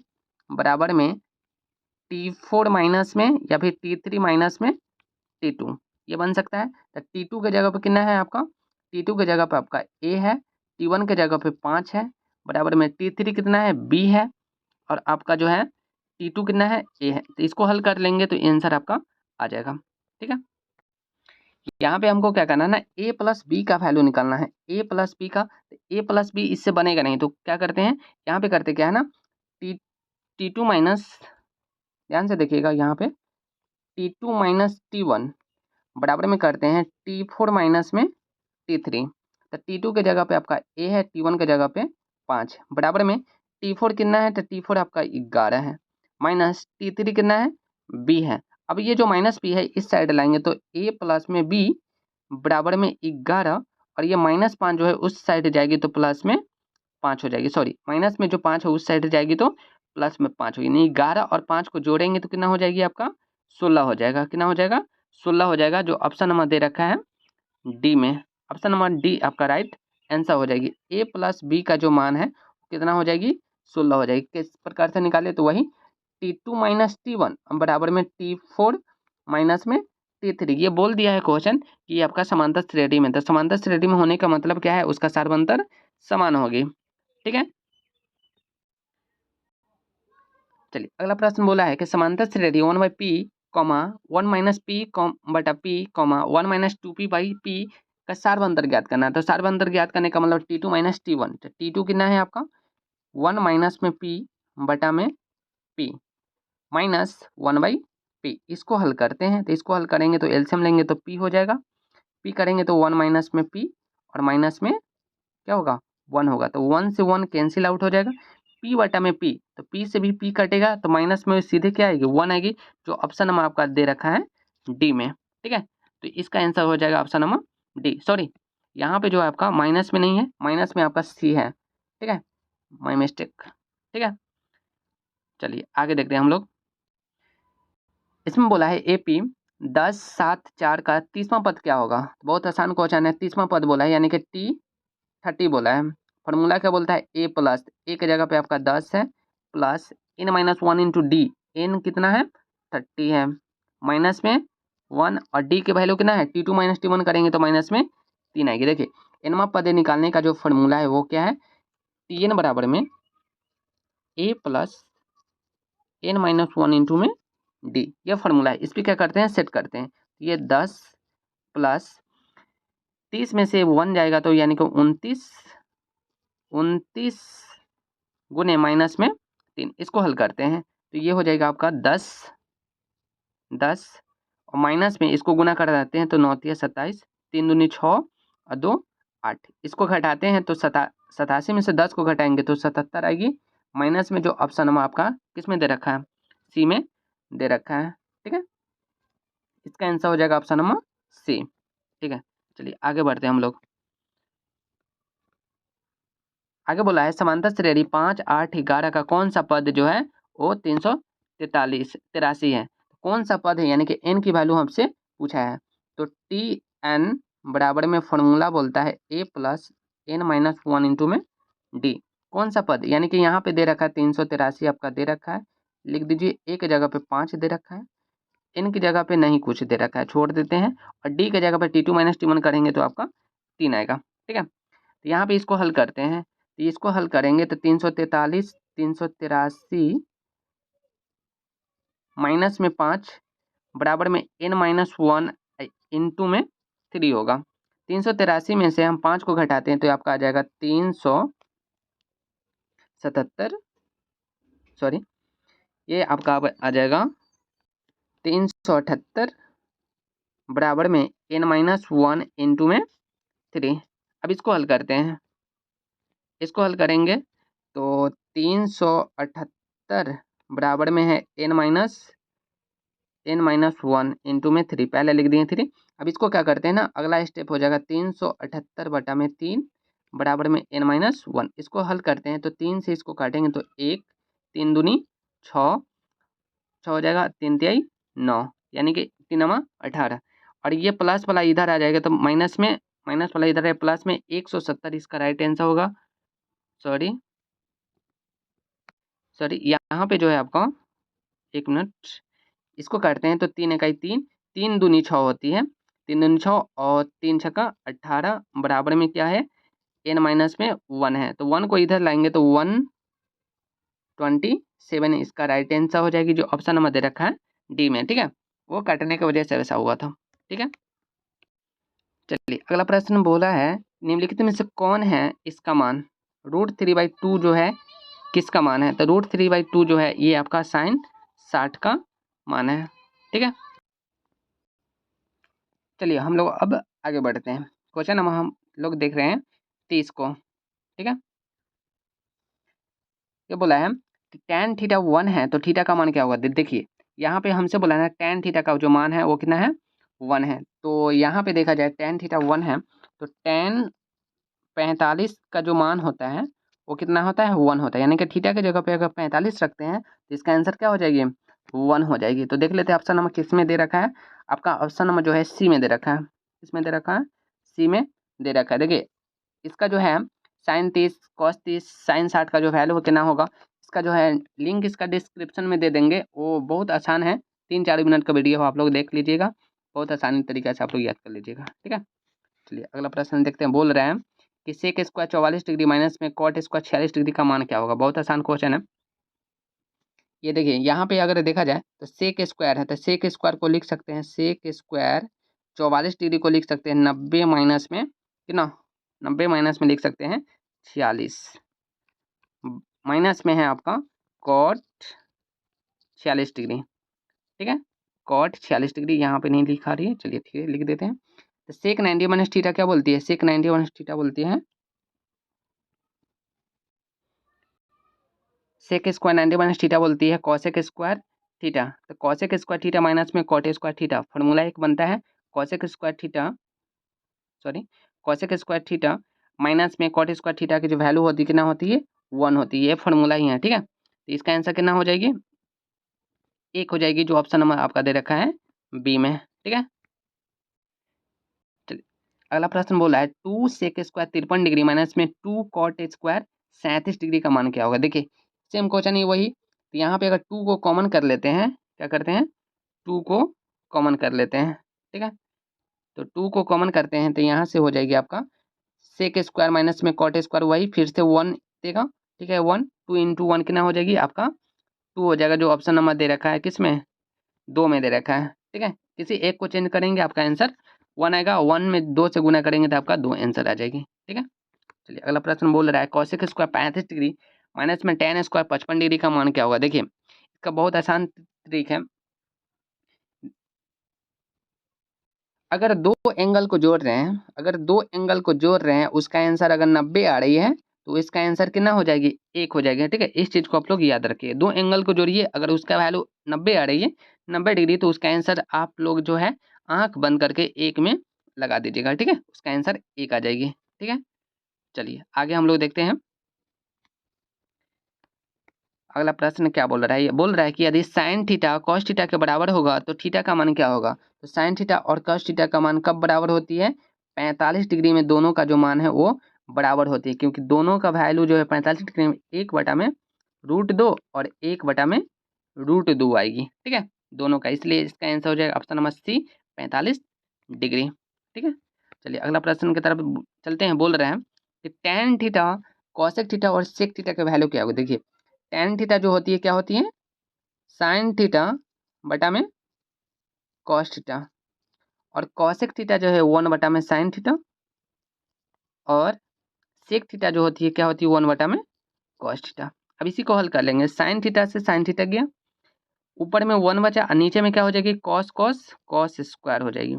बराबर में T4 माइनस में या फिर T3 माइनस में T2, ये बन सकता है। तो T2 के जगह पे कितना है आपका, T2 के जगह पे आपका A है, T1 के जगह पे 5 है, बराबर में T3 कितना है B है, और आपका जो है T2 कितना है A है। तो इसको हल कर लेंगे तो आंसर आपका आ जाएगा। ठीक है, यहाँ पे हमको क्या करना है ना, a प्लस बी का वैल्यू निकालना है, a प्लस बी का। तो a प्लस बी इससे बनेगा नहीं, तो क्या करते हैं यहाँ पे करते क्या है ना, T2 माइनस, ध्यान से देखिएगा यहाँ पे T2 माइनस T1 बराबर में करते हैं T4 माइनस में T3। तो T2 के जगह पे आपका a है, T1 के जगह पे 5 बराबर में T4 कितना है, तो T4 आपका 11 है, माइनस T3 कितना है b है। अब ये जो माइनस b है इस साइड लाएंगे तो a प्लस में b बराबर में 11, और ये -5 जो है उस साइड जाएगी तो प्लस में 5 हो जाएगी, सॉरी माइनस में जो 5 है उस साइड जाएगी तो प्लस में 5 होगी, नहीं 11 और 5 को जोड़ेंगे तो कितना हो जाएगी आपका 16 हो जाएगा। कितना हो जाएगा 16 हो जाएगा, जो ऑप्शन नंबर दे रखा है डी में, ऑप्शन नंबर डी आपका राइट आंसर हो जाएगी। ए प्लस बी का जो मान है कितना हो जाएगी 16 हो जाएगी। किस प्रकार से निकाले, तो वही T2 माइनस T1 बराबर में T4 माइनस में T3, ये बोल दिया है क्वेश्चन कि आपका समांतर श्रेणी में, तो समांतर श्रेणी में होने का मतलब क्या है, उसका सार्वंतर समान होगी। ठीक है, चलिए अगला प्रश्न बोला है कि समांतर श्रेणी 1/p, 1 माइनस पी बटा P, 1 minus 2p by P का सार्वंतर ज्ञात करना है। तो सार्वंतर ज्ञात करने का मतलब T2 माइनस T1, तो T2 कितना है आपका 1 माइनस में p बटा में p माइनस 1/p, इसको हल करते हैं। तो इसको हल करेंगे तो एलसीएम लेंगे तो p हो जाएगा, p करेंगे तो 1 माइनस में p और माइनस में क्या होगा 1 होगा, तो 1 से 1 कैंसिल आउट हो जाएगा, p बटा में p, तो p से भी p कटेगा तो माइनस में सीधे क्या आएगी 1 आएगी, जो ऑप्शन नंबर आपका दे रखा है डी में। ठीक है, तो इसका आंसर हो जाएगा ऑप्शन नंबर डी, सॉरी यहाँ पे जो है आपका माइनस में नहीं है, माइनस में आपका सी है। ठीक है, माई मिस्टेक। ठीक है, चलिए आगे देखते हैं हम लोग। इसमें बोला है AP 10, 7, 4 का 30वां पद क्या होगा। बहुत आसान क्वेश्चन है, 30वां पद बोला है यानी कि T30 बोला है। फॉर्मूला क्या बोलता है, a प्लस ए के जगह पे आपका 10 है, plus n minus 1 into D, N कितना है 30 है, माइनस में 1, और डी के वैल्यू कितना है T2 माइनस T1 करेंगे तो माइनस में 3 आएगी। देखिए nवां पद निकालने का जो फॉर्मूला है वो क्या है, Tn बराबर में a plus n minus 1 into में डी, ये फॉर्मूला है। इस पर क्या करते हैं सेट करते हैं, ये 10 प्लस 30 में से 1 जाएगा तो यानी कि 29 गुने माइनस में 3, इसको हल करते हैं तो ये हो जाएगा आपका 10 और माइनस में इसको गुना कर देते हैं तो 9 × 27, 3 दूनी 6 और 2 8, इसको घटाते हैं तो 87 में से 10 को घटाएंगे तो 77 आएगी, माइनस में जो ऑप्शन नंबर आपका किस में दे रखा है सी में दे रखा है। ठीक है, इसका आंसर हो जाएगा ऑप्शन नंबर सी। ठीक है, चलिए आगे बढ़ते हैं हम लोग। आगे बोला है समांतर श्रेणी 5, 8, 11 का कौन सा पद जो है वो 383 है, कौन सा पद है, यानी कि n की वैल्यू हमसे पूछा है। तो Tn बराबर में फॉर्मूला बोलता है a plus n minus 1 into में d, कौन सा पद, यानी कि यहाँ पे दे रखा है 383 आपका दे रखा है, लिख दीजिए a की जगह पे 5 दे रखा है, n की जगह पे नहीं कुछ दे रखा है छोड़ देते हैं, और d की जगह पे T2 माइनस T1 करेंगे तो आपका 3 आएगा। ठीक है, तो यहाँ पे इसको हल करते हैं, तो इसको हल करेंगे तो 343 383 माइनस में 5 बराबर में n-1 इंटू में 3 होगा। 383 में से हम 5 को घटाते हैं तो आपका आ जाएगा 377, सॉरी ये आपका आ जाएगा 378 बराबर में n-1 इंटू में 3। अब इसको हल करते हैं, इसको हल करेंगे तो 378 बराबर में है n-1 इंटू में 3, पहले लिख दिए 3। अब इसको क्या करते हैं ना, अगला स्टेप हो जाएगा 378 बटा में 3 बराबर में n-1। इसको हल करते हैं तो 3 से इसको काटेंगे तो 1, 3 दूनी 6, 6 हो जाएगा, 3 तिहाई 9, यानी कि 3 18। और ये प्लस वाला इधर आ जाएगा तो माइनस में, माइनस वाला इधर है प्लस में 170, इसका राइट आंसर होगा। सॉरी यहाँ पे जो है आपका, एक मिनट, इसको काटते हैं तो 3 इकाई 3, 3 दूनी 6 होती है, 3 दूनी 6 और 3 छक्का 18 बराबर में क्या है, n-1 है, तो 1 को इधर लाएंगे तो 127 इसका राइट आंसर हो जाएगी, जो ऑप्शन नंबर दे रखा है डी में। ठीक है, वो काटने की वजह से वैसा हुआ था। ठीक है, चलिए अगला प्रश्न बोला है निम्नलिखित में से कौन है इसका मान √3/2 जो है किसका मान है, तो √3/2 जो है ये आपका sin 60 का मान है। ठीक है, चलिए हम लोग अब आगे बढ़ते हैं। क्वेश्चन नंबर हम लोग देख रहे हैं 30 को। ठीक है, ये बोला है कि tan थीटा 1 है तो थीटा का मान क्या होगा। देखिए यहाँ पे हमसे बोला है tan थीटा का जो मान है वो कितना है, 1 है। तो यहाँ पे देखा जाए tan थीटा 1 है तो tan 45 का जो मान होता है वो कितना होता है, 1 होता है, यानी कि थीटा की जगह पे अगर 45 रखते हैं तो इसका आंसर क्या हो जाएगी, 1 हो जाएगी। तो देख लेते हैं ऑप्शन नंबर किस में दे रखा है, आपका ऑप्शन नंबर जो है सी में दे रखा है। किसमें दे रखा है, सी में दे रखा है। देखिए इसका जो है sin 30 cos 30 sin 60 का जो वैल्यू वो कितना होगा, इसका जो है लिंक इसका डिस्क्रिप्शन में दे देंगे, वो बहुत आसान है, 3-4 मिनट का वीडियो आप लोग देख लीजिएगा, बहुत आसानी तरीके से आप लोग याद कर लीजिएगा। ठीक है, चलिए अगला प्रश्न देखते हैं। बोल रहे हैं कि सेक स्क्वायर 44 डिग्री माइनस में कॉट स्क्वायर 46 डिग्री का मान क्या होगा। बहुत आसान क्वेश्चन है ये। देखिए यहाँ पे अगर देखा जाए तो सेक स्क्वायर है तो सेक स्क्वायर को लिख सकते हैं, सेक स्क्वायर 44 डिग्री को लिख सकते हैं 90 माइनस में कितना, 90 माइनस में लिख सकते हैं 46, माइनस में है आपका कॉट 46 डिग्री। ठीक है, कॉट 46 डिग्री यहाँ पे नहीं लिखा रही है, चलिए ठीक है लिख देते हैं। तो सेक 90 माइनस थीटा क्या बोलती है, सेक 90 माइनस थीटा बोलती है सेक स्क्वायर 90 माइनस थीटा बोलती है कॉसेक स्क्वायर थीटा। तो कॉसेक स्क्वायर थीटा माइनस में कॉट स्क्वायर थीटा, फॉर्मूला एक बनता है cosec square theta, sorry cosec square theta minus में कॉट स्क्वायर थीटा की जो वैल्यू होती है कितना होती है, 1 होती है, ये फॉर्मूला ही है। ठीक है, तो इसका आंसर कितना हो जाएगी, 1 हो जाएगी, जो ऑप्शन नंबर आपका दे रखा है बी में। ठीक है, चलिए अगला प्रश्न बोला है 2 सेक स्क्वायर 53 डिग्री माइनस में 2 कॉट स्क्वायर 37 डिग्री का मान क्या होगा। देखिए सेम क्वेश्चन ही वही, तो यहाँ पे अगर 2 को कॉमन कर लेते हैं, क्या करते हैं 2 को कॉमन कर लेते हैं। ठीक है, तो 2 को कॉमन करते हैं तो यहाँ से हो जाएगी आपका सेक स्क्वायर माइनस में कॉट स्क्वायर, वही फिर से 1 देगा। ठीक है, 1 2 इंटू 1 कितना हो जाएगी आपका 2 हो जाएगा, जो ऑप्शन नंबर दे रखा है किस में, 2 में दे रखा है। ठीक है, किसी एक को चेंज करेंगे आपका आंसर 1 आएगा, 1 में 2 से गुना करेंगे तो आपका 2 आंसर आ जाएगी। ठीक है, चलिए अगला प्रश्न बोल रहा है कॉसेक स्क्वायर 35 डिग्री माइनस में tan स्क्वायर 55 डिग्री का मान क्या होगा। देखिए इसका बहुत आसान ट्रिक है, अगर दो एंगल को जोड़ रहे हैं, अगर दो एंगल को जोड़ रहे हैं उसका आंसर अगर 90 आ रही है तो इसका आंसर कितना हो जाएगी, 1 हो जाएगी। ठीक है, इस चीज़ को आप लोग याद रखिए, दो एंगल को जोड़िए, अगर उसका वैल्यू 90 आ रही है 90 डिग्री तो उसका आंसर आप लोग जो है आंख बंद करके 1 में लगा दीजिएगा। ठीक है, उसका आंसर 1 आ जाएगी। ठीक है, चलिए आगे हम लोग देखते हैं अगला प्रश्न क्या बोल रहा है। ये बोल रहा है कि यदि साइन थीटा कॉस थीटा के बराबर होगा तो थीटा का मान क्या होगा। तो साइन थीटा और कॉस थीटा का मान कब बराबर होती है, 45 डिग्री में दोनों का जो मान है वो बराबर होती है, क्योंकि दोनों का वैल्यू जो है 45 डिग्री में 1/√2 और 1/√2 आएगी। ठीक है, दोनों का, इसलिए इसका आंसर हो जाएगा ऑप्शन नंबर सी 45 डिग्री। ठीक है, चलिए अगला प्रश्न की तरफ चलते हैं। बोल रहे हैं कि tan थीटा, cosec थीटा और sec थीटा का वैल्यू क्या होगा। देखिए tan थीटा जो होती है क्या होती है, sin थीटा बटा में cos थीटा, और cosec थीटा जो है 1 बटा में sin थीटा, और sec थीटा जो होती है क्या होती है 1 बटा में cos थीटा। अब इसी को हल कर लेंगे, sin थीटा से sin थीटा गया, ऊपर में 1 बचा और नीचे में क्या हो जाएगी cos cos cos स्क्वायर हो जाएगी।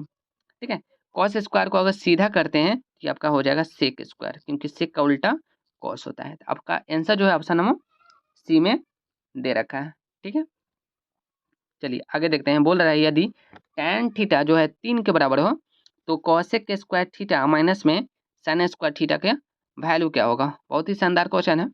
ठीक है, cos स्क्वायर को अगर सीधा करते हैं तो आपका हो जाएगा sec स्क्वायर, क्योंकि sec का उल्टा cos होता है। तो आपका आंसर जो है ऑप्शन नंबर सी में दे रखा है। ठीक है, चलिए आगे देखते हैं। बोल रहा है यदि tan थीटा जो है 3 के बराबर हो तो cosec स्क्वायर थीटा माइनस में sin स्क्वायर थीटा का वैल्यू क्या होगा। बहुत ही शानदार क्वेश्चन है।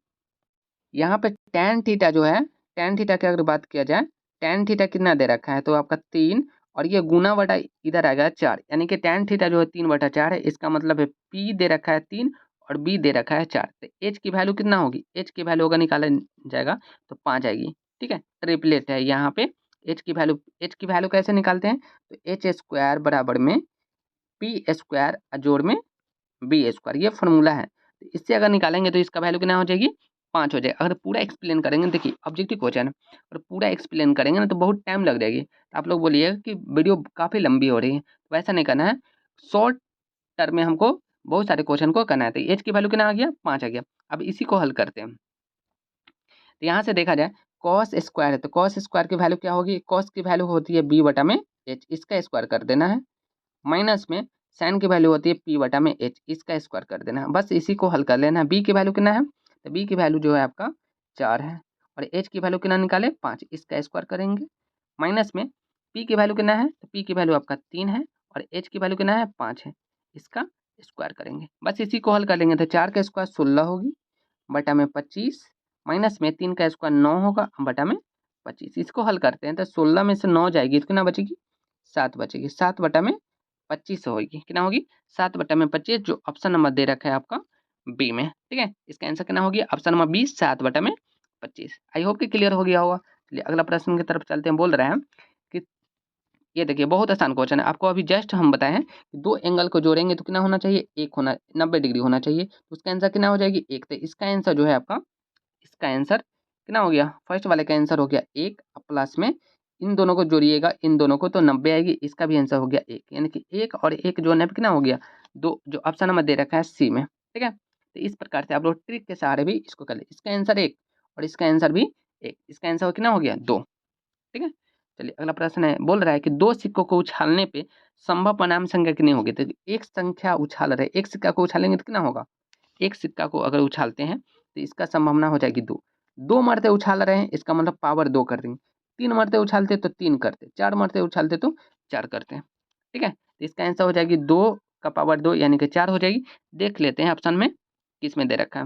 यहाँ पे tan थीटा जो है, tan थीटा की अगर बात किया जाए, tan थीटा कितना दे रखा है तो आपका 3, और ये गुना बटा इधर आएगा 4, यानी कि tan थीटा जो है 3 बटा 4 है। इसका मतलब है P दे रखा है 3 और B दे रखा है 4। तो H की वैल्यू कितना होगी, H की वैल्यू अगर निकाला जाएगा तो 5 आएगी। ठीक है, ट्रिपलेट है यहाँ पे। H की वैल्यू कैसे निकालते हैं, तो एच स्क्वायर बराबर में पी स्क्वायर जोड़ में बी स्क्वायर, ये फॉर्मूला है। तो इससे अगर निकालेंगे तो इसका वैल्यू कितना हो जाएगी, 5 हो जाएगा। अगर पूरा एक्सप्लेन करेंगे, देखिए ऑब्जेक्टिव क्वेश्चन है, और पूरा एक्सप्लेन करेंगे ना तो बहुत टाइम लग जाएगी। तो आप लोग बोलिएगा कि वीडियो काफ़ी लंबी हो रही है, तो वैसा नहीं करना है, शॉर्ट टर्म में हमको बहुत सारे क्वेश्चन को करना है। तो एच की वैल्यू कितना आ गया, 5 आ गया। अब इसी को हल करते हैं। तो यहाँ से देखा जाए कॉस स्क्वायर है, तो कॉस स्क्वायर की वैल्यू क्या होगी, कॉस की वैल्यू होती है बी बटा में एच, इसका स्क्वायर कर देना है, माइनस में साइन की वैल्यू होती है पी बटा में एच, इसका स्क्वायर कर देना है। बस इसी को हल कर लेना है। बी की वैल्यू कितना है, तो बी की वैल्यू जो है आपका 4 है, और एच की वैल्यू कितना निकाले 5, इसका स्क्वायर करेंगे, माइनस में पी की वैल्यू कितना है, तो पी की वैल्यू आपका 3 है, और एच की वैल्यू कितना है 5 है, इसका स्क्वायर करेंगे। बस इसी को हल कर लेंगे। तो 4 का स्क्वायर 16 होगी बटा में 25, माइनस में 3 का स्क्वायर 9 होगा बटा में 25। इसको हल करते हैं तो 16 में से 9 जाएगी तो कितना बचेगी, 7 बचेगी। 7 बटा में 25 होगी, कितना होगी 7 बटा में 25, जो ऑप्शन नंबर दे रखा है आपका बी में। ठीक है, इसका आंसर कितना होगी, ऑप्शन नंबर बी 7 बटा में 25। आई होप कि क्लियर हो गया होगा। चलिए अगला प्रश्न की तरफ चलते हैं। बोल रहे हैं कि ये देखिए बहुत आसान क्वेश्चन है। आपको अभी जस्ट हम बताए हैं कि दो एंगल को जोड़ेंगे तो कितना होना चाहिए, एक होना 90 डिग्री होना चाहिए। तो उसका आंसर कितना हो जाएगी, एक। तो इसका आंसर जो है आपका, इसका आंसर कितना हो गया, फर्स्ट वाले का आंसर हो गया 1, प्लस में इन दोनों को जोड़िएगा, इन दोनों को, तो 90 आएगी। इसका भी आंसर हो गया 1, यानी कि 1 और 1 जो है कितना हो गया 2, जो ऑप्शन नंबर दे रखा है सी में। ठीक है, तो इस प्रकार से आप लोग ट्रिक के सहारे भी इसको कर ले। इसका आंसर 1 और इसका आंसर भी 1, इसका आंसर कितना हो गया 2। ठीक है, चलिए अगला प्रश्न है। बोल रहा है कि दो सिक्कों को उछालने पे संभव परिणाम संख्या कितनी होगी। तो एक संख्या उछाल रहे, एक सिक्का को उछालेंगे तो कितना होगा, एक सिक्का को अगर उछालते हैं तो इसका संभावना हो जाएगी 2। 2 मरते उछाल रहे हैं, इसका मतलब पावर 2 कर देंगे। 3 मरते उछालते तो 3 करते, 4 मरते उछालते तो 4 करते हैं। ठीक है, तो इसका आंसर हो जाएगी 2 का पावर 2 यानी कि 4 हो जाएगी। देख लेते हैं ऑप्शन में किस में दे रखा है।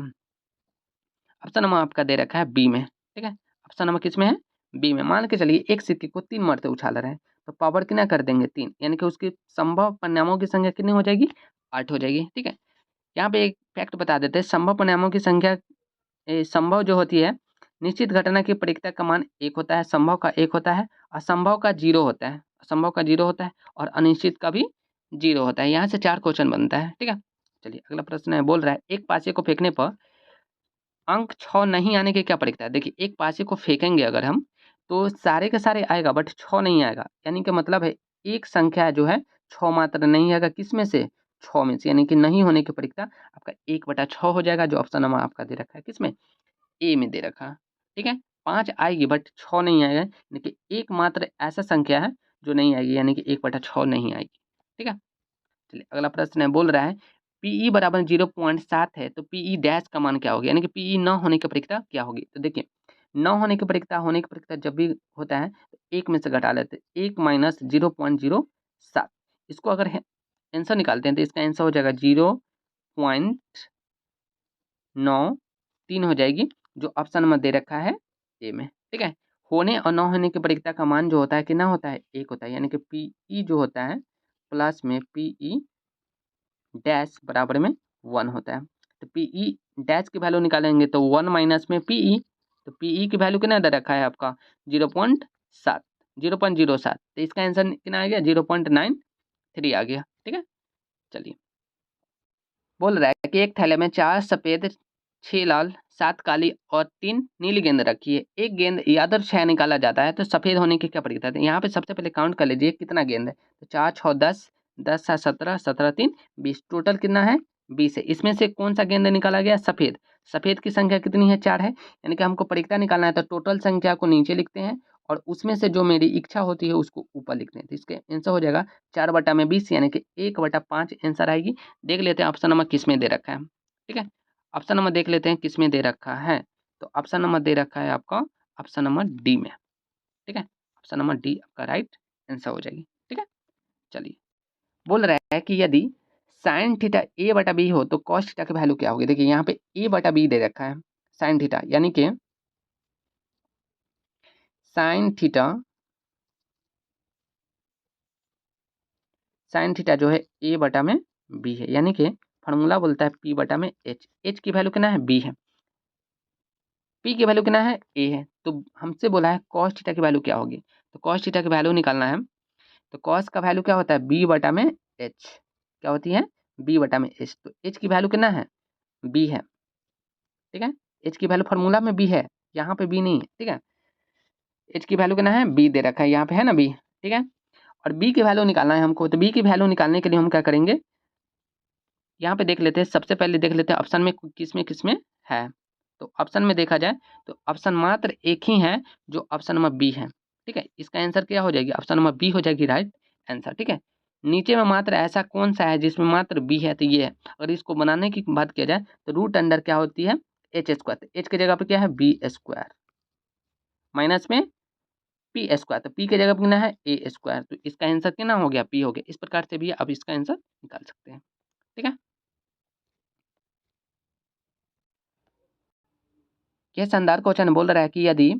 ऑप्शन नंबर आपका दे रखा है बी में। ठीक है, ऑप्शन नंबर किस में है, बी में। मान के चलिए एक सिक्के को 3 मरते उछाल रहे हैं, तो पावर कितना कर देंगे 3, यानी कि उसकी संभव परिणामों की संख्या कितनी हो जाएगी, 8 हो जाएगी। ठीक है, यहाँ पे एक फैक्ट बता देते हैं। संभव परिणामों की संख्या संभव जो होती है, निश्चित घटना की परिक्ता का मान 1 होता है, संभव का 1 होता है, असंभव का 0 होता है, असंभव का 0 होता है, और अनिश्चित का भी 0 होता है। यहाँ से 4 क्वेश्चन बनता है। ठीक है, चलिए अगला प्रश्न है। बोल रहा है एक पासे को फेंकने पर अंक 6 नहीं आने की क्या परिक्ता है। देखिए एक पासे को फेंकेंगे अगर हम तो सारे के सारे आएगा, बट 6 नहीं आएगा, यानी कि मतलब है एक संख्या जो है 6 मात्र नहीं आएगा। किस में से, 6 में से, यानी कि नहीं होने की परिक्ता आपका 1/6 हो जाएगा, जो ऑप्शन नंबर आपका दे रखा है किसमें, ए में दे रखा। ठीक है, 5 आएगी बट 6 नहीं आएगा, यानी कि एक मात्र ऐसा संख्या है जो नहीं आएगी, यानी कि 1/6 नहीं आएगी। ठीक है, चलिए अगला प्रश्न है। बोल रहा है पीई बराबर 0.7 है तो पीई डैश का मान क्या होगा, यानी कि पीई न होने की परिक्ता क्या होगी। तो देखिए न होने की परिक्ता, होने की परिक्ता जब भी होता है तो एक में से घटा लेते हैं, 1 माइनस 0.07। इसको अगर आंसर निकालते हैं तो इसका आंसर हो जाएगा 0.93 हो जाएगी, जो ऑप्शन नंबर दे रखा है ए में। ठीक है, होने और न होने की परिक्ता का मान जो होता है कितना होता है, 1 होता है, यानी कि पीई जो होता है प्लस में पीई डैश बराबर में 1 होता है। तो पीई डैश की वैल्यू निकालेंगे तो 1 माइनस में पीई, तो पीई की वैल्यू कितना दे रखा है आपका 0.7, 0.07। तो इसका आंसर कितना आ गया 0.93 आ गया। ठीक है, चलिए बोल रहा है कि एक थैले में 4 सफेद, 6 लाल, 7 काली और 3 नीली गेंद रखी है। एक गेंद यादृच्छिक 6 निकाला जाता है तो सफेद होने की क्या प्रक्रिया है? यहाँ पे सबसे पहले काउंट कर लीजिए कितना गेंद है। तो 4 6 10, 10 7 17, 17 3 20, टोटल कितना है? 20 है। इसमें से कौन सा गेंद निकाला गया? सफेद। सफेद की संख्या कितनी है? 4 है। यानी कि हमको प्रक्रिया निकालना है तो टोटल संख्या को नीचे लिखते हैं और उसमें से जो मेरी इच्छा होती है उसको ऊपर लिखते हैं। तो इसके आंसर हो जाएगा 4/20 यानी कि 1/5 आंसर आएगी। देख लेते हैं ऑप्शन नंबर किस में दे रखा है। ठीक है, ऑप्शन नंबर देख लेते हैं किस में दे रखा है। तो ऑप्शन नंबर दे रखा है आपका ऑप्शन नंबर डी में। ठीक है, ऑप्शन नंबर डी आपका राइट आंसर हो जाएगी। ठीक है, चलिए बोल रहा है कि यदि साइन थीटा a/b हो तो कॉस थीटा की वैल्यू क्या होगी? देखिए यहाँ पे a/b दे रखा है साइन थीटा, यानी कि साइन थीटा जो है a/b है, यानी कि फार्मूला बोलता है p/h। h की वैल्यू कितना है? b है। p की वैल्यू कितना है? a है। तो हमसे बोला है cos थीटा की वैल्यू क्या होगी? तो cos थीटा की वैल्यू निकालना है। तो cos का वैल्यू क्या होता है? b/h। क्या होती है? b/h। तो h की वैल्यू कितना है? b है। ठीक है, h की वैल्यू फार्मूला में b है, यहाँ पे b नहीं है। ठीक है, h की वैल्यू कितना है? b दे रखा है, यहाँ पे है ना b। ठीक है, और b की वैल्यू निकालना है हमको। तो b की वैल्यू निकालने के लिए हम क्या करेंगे? यहाँ पे देख लेते हैं, सबसे पहले देख लेते हैं ऑप्शन में किस में है। तो ऑप्शन में देखा जाए तो ऑप्शन मात्र एक ही है जो ऑप्शन नंबर बी है। ठीक है, इसका आंसर क्या हो जाएगी? ऑप्शन नंबर बी हो जाएगी राइट आंसर। ठीक है, नीचे में मात्र ऐसा कौन सा है जिसमें मात्र बी है? तो ये है। अगर इसको बनाने की बात किया जाए तो रूट अंडर क्या होती है? H square. एच की जगह पे क्या है? बी स्क्वायर माइनस में पी स्क्वायर। तो पी की जगह पे कितना है? ए स्क्वायर। तो इसका आंसर कितना हो गया? पी हो गया। इस प्रकार से भी आप इसका आंसर निकाल सकते हैं। ठीक है, यह शानदार क्वेश्चन बोल रहा है कि यदि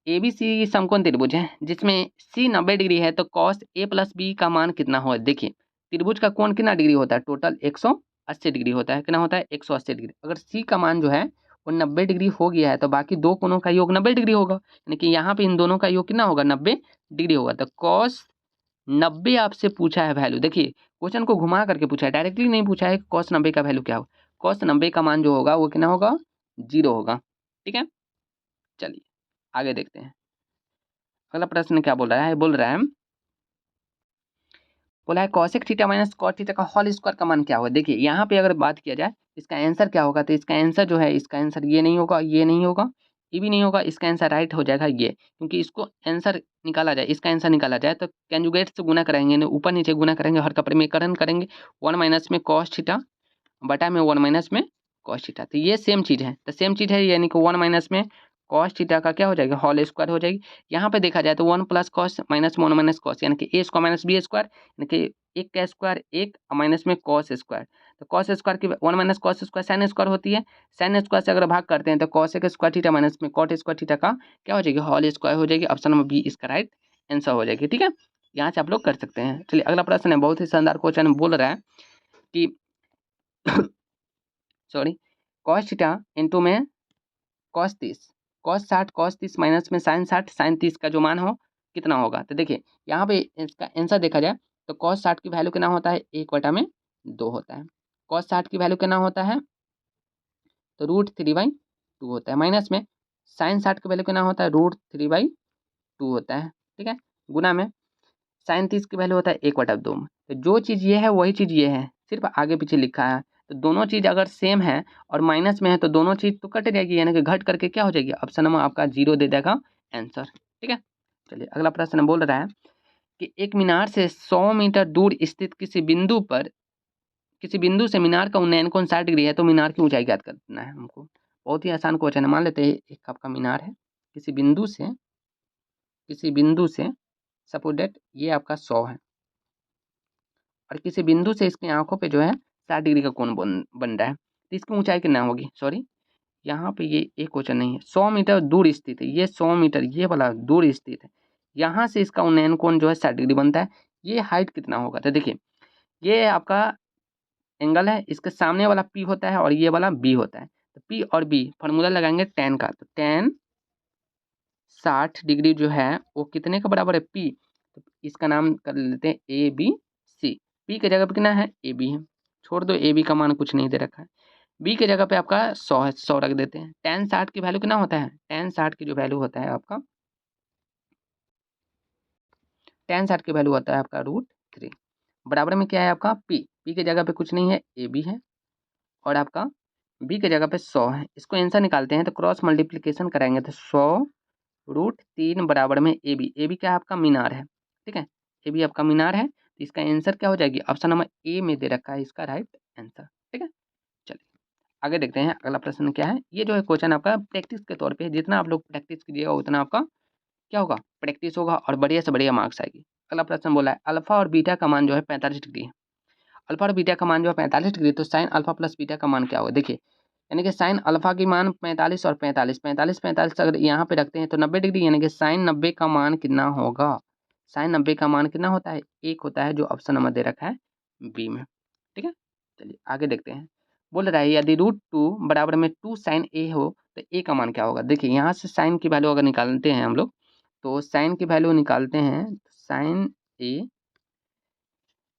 एबीसी समकोण त्रिभुज है जिसमें सी 90 डिग्री है तो कॉस ए प्लस बी का मान कितना हो? देखिए त्रिभुज का कोण कितना डिग्री होता है? टोटल 180 डिग्री होता है। कितना होता है? 180 डिग्री। अगर सी का मान जो है वो 90 डिग्री हो गया है तो बाकी दो कोणों का योग 90 डिग्री होगा, यानी कि यहाँ पे इन दोनों का योग कितना होगा? 90 डिग्री होगा। तो कॉस 90 आपसे पूछा है वैल्यू। देखिए क्वेश्चन को घुमा करके पूछा है, डायरेक्टली नहीं पूछा है कॉस 90 का वैल्यू क्या होगा। कॉस 90 का मान जो होगा वो कितना होगा? 0 होगा। ठीक है, चलिए आगे देखते हैं। अगला प्रश्न क्या बोला है cosec theta minus cot theta का होल स्क्वायर का मान क्या होगा? देखिए यहाँ पे अगर बात किया जाए इसका आंसर क्या होगा? तो इसका आंसर जो है, इसका आंसर ये नहीं होगा, ये नहीं होगा, ये भी नहीं होगा। इसका आंसर राइट हो जाएगा ये, क्योंकि इसको आंसर निकाला जाए, इसका आंसर निकाला जाए तो कैंजुगेट से गुना करेंगे, ऊपर नीचे गुना करेंगे, हर कपड़े में करण करेंगे। 1 माइनस में कॉस थीटा बटा में 1 माइनस में कॉस थीटा। तो ये सेम चीज़ है, तो सेम चीज़ है, यानी कि 1 माइनस में कॉस थीटा का क्या हो जाएगा? होल स्क्वायर हो जाएगी। यहाँ पे देखा जाए तो 1 plus cos minus 1 minus cos, यानी कि ए स्क्वायर माइनस बी स्क्वायर, यानी कि एक का स्क्वायर एक माइनस में कॉस स्क्वायर। तो कॉस स्क्वायर की 1 minus cos square sine square होती है। साइन स्क्वायर से अगर भाग करते हैं तो कॉस स्क्वायर थीटा माइनस में कॉट स्क्वायर थीटा का क्या हो जाएगी? होल स्क्वायर हो जाएगी। ऑप्शन नंबर बी इसका राइट आंसर हो जाएगी। ठीक है, यहाँ से आप लोग कर सकते हैं। चलिए अगला प्रश्न है, बहुत ही शानदार क्वेश्चन बोल रहा है कि सॉरी, कॉस थीटा इंटू में कॉस 30, कॉस 60, कॉस 30 माइनस में साइन 60, साइन 30 का जो मान हो कितना होगा? तो देखिए यहाँ पे इसका आंसर देखा जाए तो कॉस 60 की वैल्यू कितना होता है? 1/2 होता है। कॉस 60 की वैल्यू कितना होता है? तो √3/2 होता है। माइनस में साइन 60 की वैल्यू कितना होता है? √3/2 होता है। ठीक है, गुना में साइन 30 की वैल्यू होता है 1/2 में। तो जो चीज़ ये है वही चीज़ ये है, सिर्फ आगे पीछे लिखा है। तो दोनों चीज़ अगर सेम है और माइनस में है तो दोनों चीज़ तो कट जाएगी, यानी कि घट करके क्या हो जाएगी? ऑप्शन नंबर आपका 0 दे देगा आंसर। ठीक है, चलिए अगला प्रश्न बोल रहा है कि एक मीनार से 100 मीटर दूर स्थित किसी बिंदु से मीनार का उन्नयन कोण 60 डिग्री है तो मीनार की ऊंचाई ज्ञात करना है हमको। बहुत ही आसान क्वेश्चन है। मान लेते हैं एक आपका मीनार है, किसी बिंदु से सपोज डेट ये आपका 100 है और किसी बिंदु से इसकी आंखों पे जो है 60 डिग्री का कोण बन रहा है, तो इसकी ऊंचाई कितना होगी? सॉरी, यहाँ पे ये एक क्वेश्चन नहीं है, 100 मीटर दूर स्थित है, ये 100 मीटर ये वाला दूर स्थित है, यहाँ से इसका उन्नयन कोण जो है 60 डिग्री बनता है। ये हाइट कितना होगा? तो देखिए ये आपका एंगल है, इसके सामने वाला पी होता है और ये वाला बी होता है। तो पी और बी फार्मूला लगाएंगे टेन का, तो टेन 60 डिग्री जो है वो कितने का बराबर है? पी। तो इसका नाम कर लेते हैं ए बी सी। पी की जगह पे कितना है? ए बी है। छोड़ दो, ए बी का मान कुछ नहीं दे रखा है। बी के जगह पे आपका 100 है, 100 रख देते हैं। tan 60 की वैल्यू कितना होता है, tan 60 की जो वैल्यू होता है आपका, tan 60 की वैल्यू होता है आपका √3। बराबर में क्या है आपका p के जगह पे कुछ नहीं है, ए बी है, और आपका बी के जगह पे 100 है। इसको आंसर निकालते हैं तो क्रॉस मल्टीप्लिकेशन कराएंगे तो 100√3 बराबर में ए बी क्या है आपका मीनार है, ठीक है, ए बी आपका मीनार है। तो इसका आंसर क्या हो जाएगी, ऑप्शन नंबर ए में दे रखा है इसका राइट आंसर, ठीक है। चलिए आगे देखते हैं अगला प्रश्न क्या है। ये जो है क्वेश्चन आपका प्रैक्टिस के तौर पे है, जितना आप लोग प्रैक्टिस कीजिएगा उतना आपका क्या होगा, प्रैक्टिस होगा और बढ़िया से बढ़िया मार्क्स आएगी। अगला प्रश्न बोला है अल्फा और बीटा का मान जो है 45 डिग्री है। अल्फा और बीटा का मान जो है 45 डिग्री, तो साइन अल्फा प्लस बीटा का मान क्या होगा, देखिए यानी कि साइन अल्फा की मान 45 और 45 45 45 अगर यहाँ पे रखते हैं तो 90 डिग्री, यानी कि साइन 90 का मान कितना होगा, साइन 90 का मान कितना होता है, 1 होता है, जो ऑप्शन नंबर दे रखा है बी में, ठीक है। चलिए आगे देखते हैं। बोल रहा है यदि √2 बराबर में 2 साइन ए हो तो ए का मान क्या होगा। देखिए यहाँ से साइन की वैल्यू अगर निकालते हैं हम लोग, तो साइन की वैल्यू निकालते हैं, साइन ए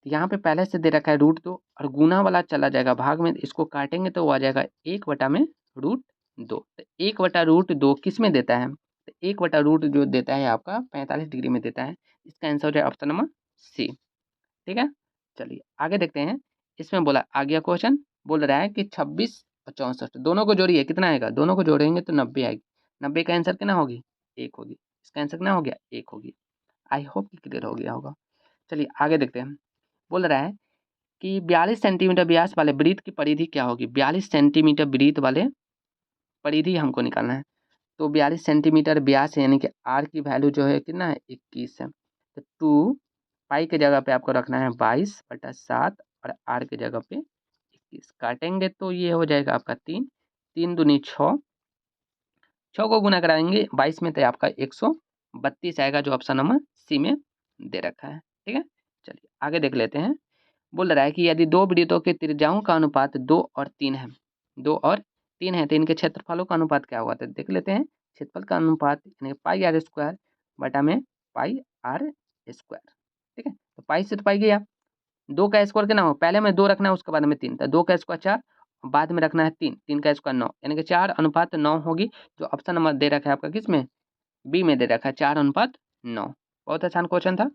यहाँ पे पहले से दे रखा है √2 और गुना वाला चला जाएगा भाग में, इसको काटेंगे तो वो आ जाएगा 1/√2। तो 1/√2 किस में देता है, तो 1/रूट जो देता है आपका 45 डिग्री में देता है। इसका आंसर हो जाए ऑप्शन नंबर सी, ठीक है। चलिए आगे देखते हैं। इसमें बोला आ गया क्वेश्चन, बोल रहा है कि 26 और 64 दोनों को जोड़िए, कितना आएगा, दोनों को जोड़ेंगे तो 90 आएगी। 90 का आंसर कितना होगी, 1 होगी। इसका आंसर कितना हो गया, 1 होगी। आई होप कि क्लियर हो गया होगा। चलिए आगे देखते हैं। बोल रहा है कि 42 सेंटीमीटर व्यास वाले वृत्त की परिधि क्या होगी। 42 सेंटीमीटर वृत्त वाले परिधि हमको निकालना है। तो 42 सेंटीमीटर व्यास है, यानी कि आर की वैल्यू जो है कितना है, 21 है। तो 2 पाई के जगह पे आपको रखना है 22/7 और आर के जगह पे 21। काटेंगे तो ये हो जाएगा आपका 3, 3 दूनी 6, 6 को गुना कराएंगे 22 में तो आपका 132 आएगा, जो ऑप्शन नंबर सी में दे रखा है, ठीक है। चलिए आगे देख लेते हैं। बोल रहा है कि यदि दो वृत्तों के त्रिज्याओं का अनुपात 2 और 3 है, 2 और 3 है, तो इनके क्षेत्रफलों का अनुपात क्या हुआ, तो देख लेते हैं। क्षेत्रफल का अनुपात यानी πr² बटा में πr², ठीक है। तो पाई से तो पाई गया, 2 का स्क्वायर कितना हो, पहले में 2 रखना है उसके बाद में 3, तो 2 का स्क्वायर 4, बाद में रखना है 3, 3 का स्क्वायर 9, यानी कि 4:9 होगी, जो ऑप्शन नंबर दे रखा है आपका किस में, बी में दे रखा है 4:9। बहुत आसान क्वेश्चन था।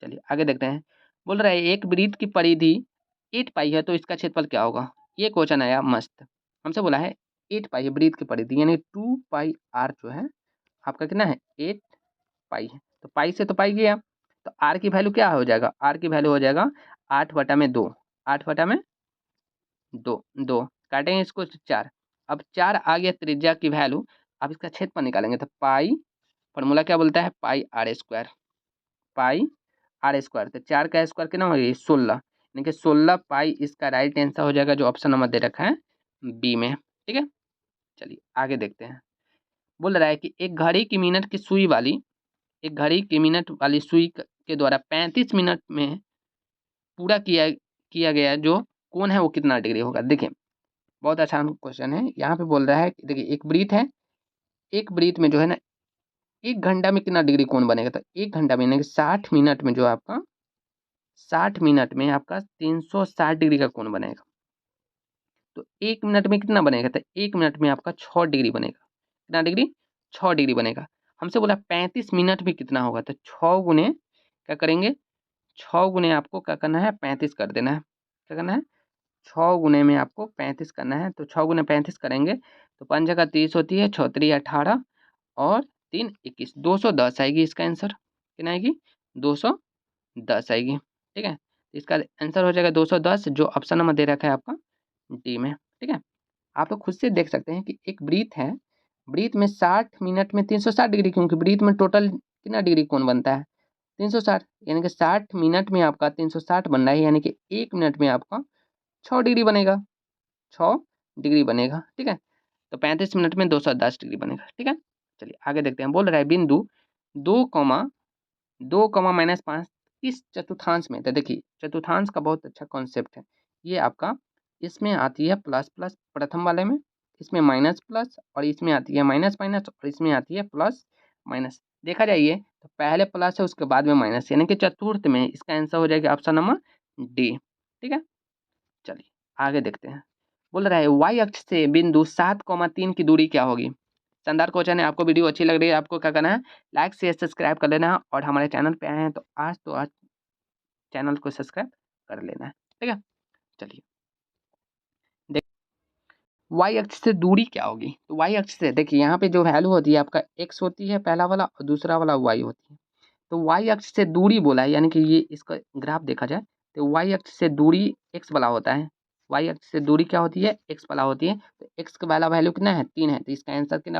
चलिए आगे देखते हैं। बोल रहा है एक वृत्त की परिधि 8 पाई है तो इसका क्षेत्रफल क्या होगा। ये क्वेश्चन आया मस्त, हमसे बोला है 8 पाई है वृत्त की परिधि, यानी 2πr जो है आपका कितना है, 8 पाई है। तो पाई से तो पाई गया, तो आर की वैल्यू क्या हो जाएगा, आर की वैल्यू हो जाएगा 8/2, 8/2, 2 काटेंगे इसको 4। अब 4 आ गया त्रिज्या की वैल्यू। अब इसका क्षेत्रफल निकालेंगे तो पाई, फॉर्मूला क्या बोलता है, πr², πr²। तो 4 का स्क्वायर कितना हो गया, 16, यानी कि 16 पाई इसका राइट आंसर हो जाएगा, जो ऑप्शन नंबर दे रखा है बी में, ठीक है। चलिए आगे देखते हैं। बोल रहा है कि एक घड़ी की मिनट की सुई वाली, एक घड़ी की मिनट वाली सुई के द्वारा 35 मिनट में पूरा किया गया जो कोण है वो कितना डिग्री होगा। देखिए बहुत आसान क्वेश्चन है। यहाँ पे बोल रहा है कि देखिए एक वृत्त है, एक वृत्त में जो है ना 1 घंटा में कितना डिग्री कोण बनेगा, तो 1 घंटा में यानी कि 60 मिनट में जो आपका 60 मिनट में आपका 360 डिग्री का कोण बनेगा। तो 1 मिनट में कितना बनेगा, तो 1 मिनट में आपका 6 डिग्री बनेगा। कितना डिग्री, 6 डिग्री बनेगा। हमसे बोला 35 मिनट में कितना होगा, तो 6 गुने क्या करेंगे, 6 गुने आपको क्या करना है, 35 कर देना है। क्या करना है, 6 गुने में आपको 35 करना है। तो 6 गुने 35 करेंगे तो 5 जगह 30 होती है, 6 3 18 और 3 21, 210 आएगी इसका आंसर। कितना आएगी, 210 आएगी, ठीक है। इसका आंसर हो जाएगा 210, जो ऑप्शन नंबर दे रखा है आपका डी में, ठीक है। आप लोग खुद से देख सकते हैं कि एक वृत्त है, वृत्त में 60 मिनट में 360 डिग्री, क्योंकि वृत्त में टोटल कितना डिग्री कोण बनता है, 360, यानी कि 60 मिनट में आपका 360 बन रहा है, यानी कि 1 मिनट में आपका 6 डिग्री बनेगा, 6 डिग्री बनेगा, ठीक है। तो 35 मिनट में 210 डिग्री बनेगा, ठीक है। चलिए आगे देखते हैं। बोल रहा है बिंदु 2,2,-5 इस चतुर्थांश में, तो देखिए चतुर्थांश का बहुत अच्छा कॉन्सेप्ट है ये आपका। इसमें आती है प्लस प्लस प्रथम वाले में, इसमें माइनस प्लस, और इसमें आती है माइनस माइनस, और इसमें आती है प्लस माइनस। देखा जाइए तो पहले प्लस है उसके बाद में माइनस, यानी कि चतुर्थ में इसका आंसर हो जाएगा ऑप्शन नंबर डी, ठीक है। चलिए आगे देखते हैं। बोल रहा है y अक्ष से बिंदु 7,3 की दूरी क्या होगी। शानदार क्वेश्चन है। आपको वीडियो अच्छी लग रही है, आपको क्या करना है, लाइक शेयर सब्सक्राइब कर लेना है, और हमारे चैनल पे आए हैं तो आज चैनल को सब्सक्राइब कर लेना है। ठीक है, चलिए देख y अक्ष से दूरी क्या होगी। तो y अक्ष से देखिए यहाँ पे जो वैल्यू होती है आपका x होती है पहला वाला, और दूसरा वाला y होती है। तो y अक्ष से दूरी बोला है, यानी कि ये इसका ग्राफ देखा जाए तो y अक्ष से दूरी x वाला होता है। y अक्ष से दूरी क्या होती है, x वाला होती है। तो x का वाला वैल्यू कितना है, 3 है, तो इसका आंसर कितना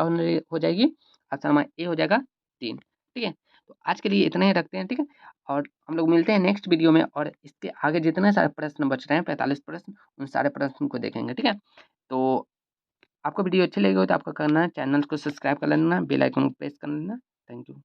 हो जाएगी, ऑप्शन नंबर ए हो जाएगा 3। ठीक है, तो आज के लिए इतना ही रखते हैं। ठीक है, और हम लोग मिलते हैं नेक्स्ट वीडियो में, और इसके आगे जितने सारे प्रश्न बच रहे हैं 45 प्रश्न, उन सारे प्रश्न को देखेंगे। ठीक है, तो आपको वीडियो अच्छी लगी हो तो आपको करना है चैनल को सब्सक्राइब कर लेना, बेल आइकन को प्रेस कर लेना। Thank you.